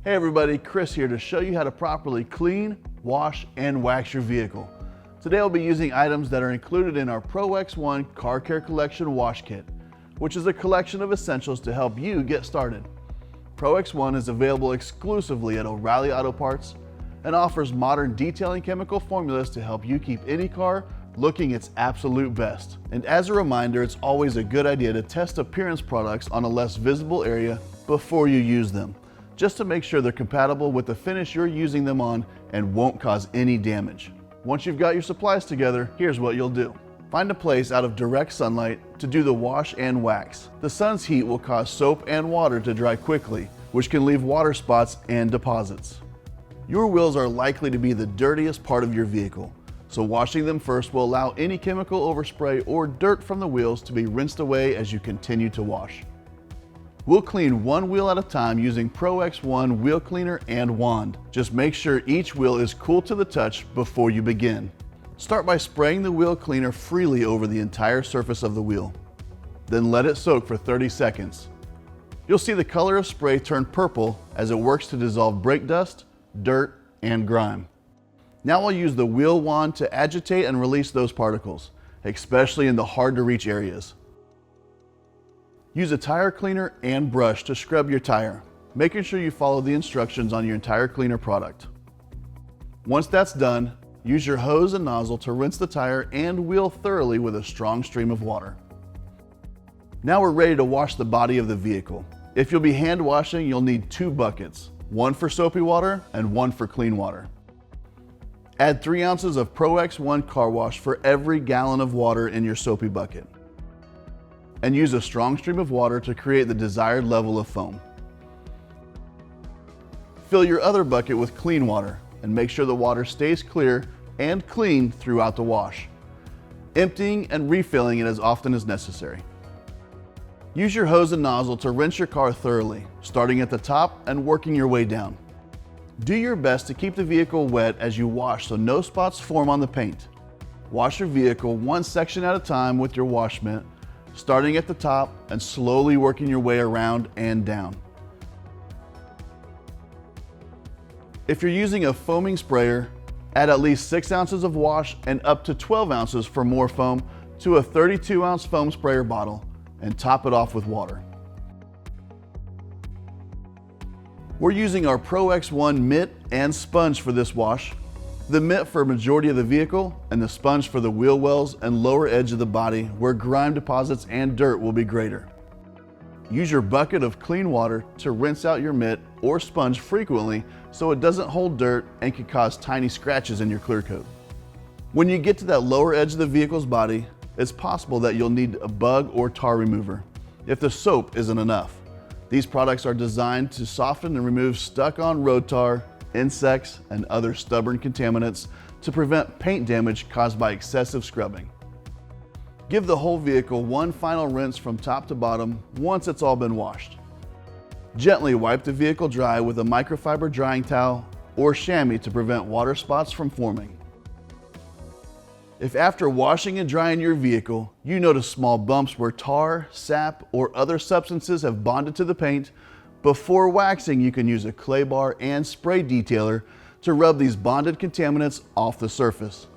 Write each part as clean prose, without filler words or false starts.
Hey everybody, Chris here to show you how to properly clean, wash, and wax your vehicle. Today I'll be using items that are included in our Pro X1 Car Care Collection Wash Kit, which is a collection of essentials to help you get started. Pro X1 is available exclusively at O'Reilly Auto Parts and offers modern detailing chemical formulas to help you keep any car looking its absolute best. And as a reminder, it's always a good idea to test appearance products on a less visible area before you use them, just to make sure they're compatible with the finish you're using them on and won't cause any damage. Once you've got your supplies together, here's what you'll do. Find a place out of direct sunlight to do the wash and wax. The sun's heat will cause soap and water to dry quickly, which can leave water spots and deposits. Your wheels are likely to be the dirtiest part of your vehicle, so washing them first will allow any chemical overspray or dirt from the wheels to be rinsed away as you continue to wash. We'll clean one wheel at a time using Pro X1 wheel cleaner and wand. Just make sure each wheel is cool to the touch before you begin. Start by spraying the wheel cleaner freely over the entire surface of the wheel. Then let it soak for 30 seconds. You'll see the color of spray turn purple as it works to dissolve brake dust, dirt, and grime. Now I'll use the wheel wand to agitate and release those particles, especially in the hard to reach areas. Use a tire cleaner and brush to scrub your tire, making sure you follow the instructions on your tire cleaner product. Once that's done, use your hose and nozzle to rinse the tire and wheel thoroughly with a strong stream of water. Now we're ready to wash the body of the vehicle. If you'll be hand washing, you'll need 2 buckets, one for soapy water and one for clean water. Add 3 ounces of Pro X1 car wash for every gallon of water in your soapy bucket, and use a strong stream of water to create the desired level of foam. Fill your other bucket with clean water and make sure the water stays clear and clean throughout the wash, emptying and refilling it as often as necessary. Use your hose and nozzle to rinse your car thoroughly, starting at the top and working your way down. Do your best to keep the vehicle wet as you wash so no spots form on the paint. Wash your vehicle one section at a time with your wash mitt, starting at the top and slowly working your way around and down. If you're using a foaming sprayer, add at least 6 ounces of wash and up to 12 ounces for more foam to a 32-ounce foam sprayer bottle and top it off with water. We're using our Pro X1 mitt and sponge for this wash. The mitt for a majority of the vehicle and the sponge for the wheel wells and lower edge of the body where grime deposits and dirt will be greater. Use your bucket of clean water to rinse out your mitt or sponge frequently so it doesn't hold dirt and can cause tiny scratches in your clear coat. When you get to that lower edge of the vehicle's body, it's possible that you'll need a bug or tar remover if the soap isn't enough. These products are designed to soften and remove stuck-on road tar, insects, and other stubborn contaminants to prevent paint damage caused by excessive scrubbing. Give the whole vehicle one final rinse from top to bottom once it's all been washed. Gently wipe the vehicle dry with a microfiber drying towel or chamois to prevent water spots from forming. If after washing and drying your vehicle, you notice small bumps where tar, sap, or other substances have bonded to the paint, before waxing, you can use a clay bar and spray detailer to rub these bonded contaminants off the surface.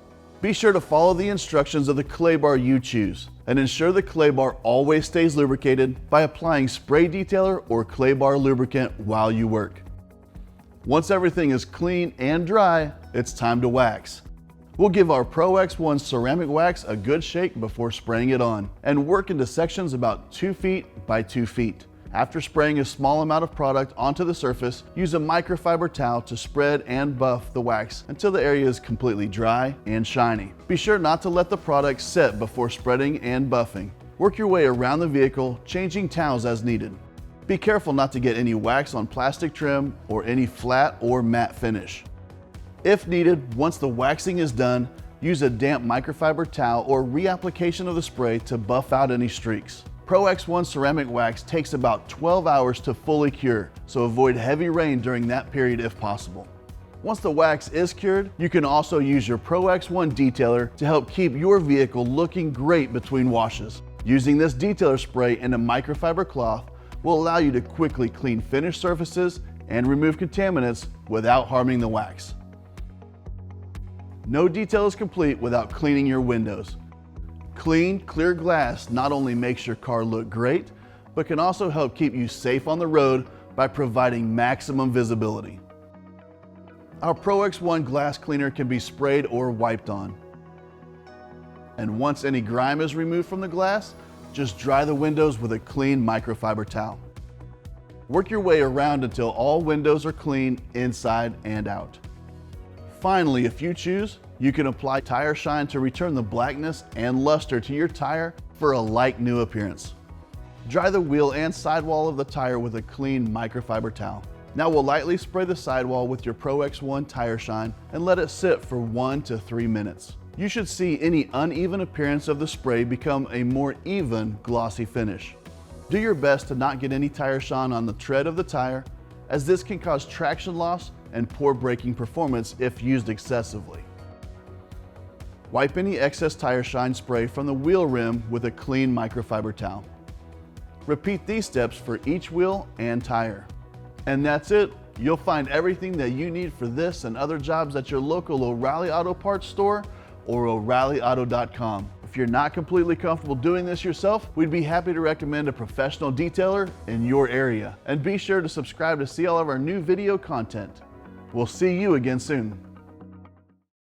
Be sure to follow the instructions of the clay bar you choose and ensure the clay bar always stays lubricated by applying spray detailer or clay bar lubricant while you work. Once everything is clean and dry, it's time to wax. We'll give our Pro X1 ceramic wax a good shake before spraying it on and work into sections about 2 feet by 2 feet. After spraying a small amount of product onto the surface, use a microfiber towel to spread and buff the wax until the area is completely dry and shiny. Be sure not to let the product set before spreading and buffing. Work your way around the vehicle, changing towels as needed. Be careful not to get any wax on plastic trim or any flat or matte finish. If needed, once the waxing is done, use a damp microfiber towel or reapplication of the spray to buff out any streaks. Pro X1 ceramic wax takes about 12 hours to fully cure, so avoid heavy rain during that period if possible. Once the wax is cured, you can also use your Pro X1 detailer to help keep your vehicle looking great between washes. Using this detailer spray in a microfiber cloth will allow you to quickly clean finished surfaces and remove contaminants without harming the wax. No detail is complete without cleaning your windows. Clean, clear glass not only makes your car look great, but can also help keep you safe on the road by providing maximum visibility. Our Pro X1 glass cleaner can be sprayed or wiped on. And once any grime is removed from the glass, just dry the windows with a clean microfiber towel. Work your way around until all windows are clean inside and out. Finally, if you choose, you can apply tire shine to return the blackness and luster to your tire for a like new appearance. Dry the wheel and sidewall of the tire with a clean microfiber towel. Now we'll lightly spray the sidewall with your Pro X1 tire shine and let it sit for 1 to 3 minutes. You should see any uneven appearance of the spray become a more even, glossy finish. Do your best to not get any tire shine on the tread of the tire, as this can cause traction loss and poor braking performance if used excessively. Wipe any excess tire shine spray from the wheel rim with a clean microfiber towel. Repeat these steps for each wheel and tire. And that's it. You'll find everything that you need for this and other jobs at your local O'Reilly Auto Parts store or O'ReillyAuto.com. If you're not completely comfortable doing this yourself, we'd be happy to recommend a professional detailer in your area. And be sure to subscribe to see all of our new video content. We'll see you again soon.